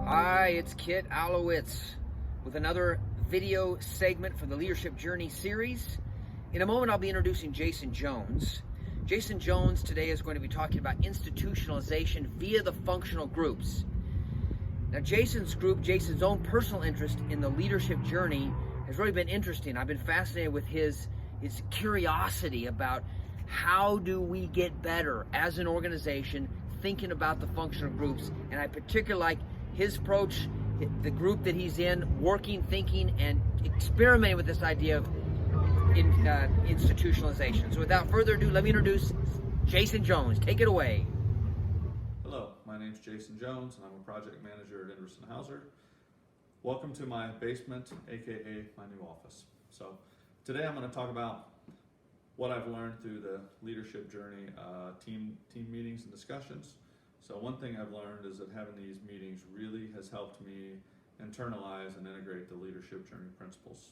Hi, it's Kit Alowitz with another video segment for the Leadership Journey series. In a moment, I'll be introducing Jason Jones. Jason Jones today is going to be talking about institutionalization via the functional groups. Now, Jason's own personal interest in the leadership journey has really been interesting. I've been fascinated with his curiosity about how do we get better as an organization thinking about the functional groups. And I particularly like his approach, the group that he's in, working, thinking, and experimenting with this idea of institutionalization. So without further ado, let me introduce Jason Jones. Take it away. Hello, my name is Jason Jones, and I'm a project manager at Institutionalization. Welcome to my basement, aka my new office. So today I'm going to talk about what I've learned through the leadership journey, team meetings and discussions. So one thing I've learned is that having these meetings really has helped me internalize and integrate the leadership journey principles.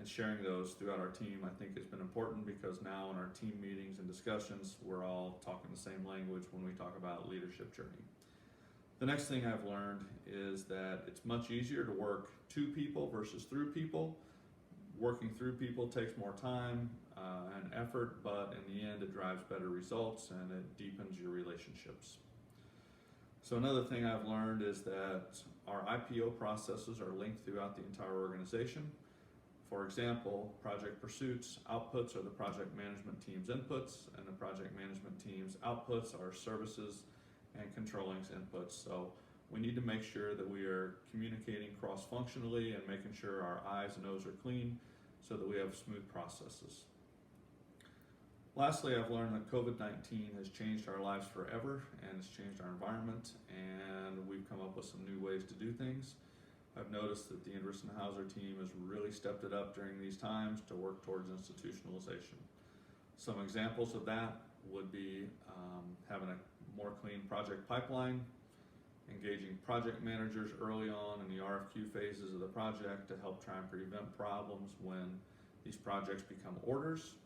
And sharing those throughout our team, I think, has been important because now in our team meetings and discussions, we're all talking the same language when we talk about leadership journey. The next thing I've learned is that it's much easier to work to people versus through people. Working through people takes more time and effort, but in the end, it drives better results and it deepens your relationships. So another thing I've learned is that our IPO processes are linked throughout the entire organization. For example, project pursuits outputs are the project management team's inputs, and the project management team's outputs are services and controlling's inputs. So we need to make sure that we are communicating cross-functionally and making sure our I's and O's are clean so that we have smooth processes. Lastly, I've learned that COVID-19 has changed our lives forever and it's changed our environment, and we've come up with some new ways to do things. I've noticed that the Institutionalization team has really stepped it up during these times to work towards institutionalization. Some examples of that would be having a more clean project pipeline, engaging project managers early on in the RFQ phases of the project to help try and prevent problems when these projects become orders,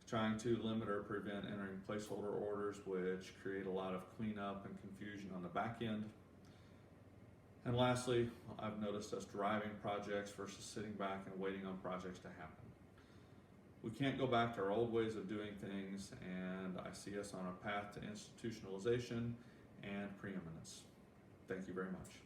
trying to limit or prevent entering placeholder orders, which create a lot of cleanup and confusion on the back end. And lastly, I've noticed us driving projects versus sitting back and waiting on projects to happen. We can't go back to our old ways of doing things, and I see us on a path to institutionalization and preeminence. Thank you very much.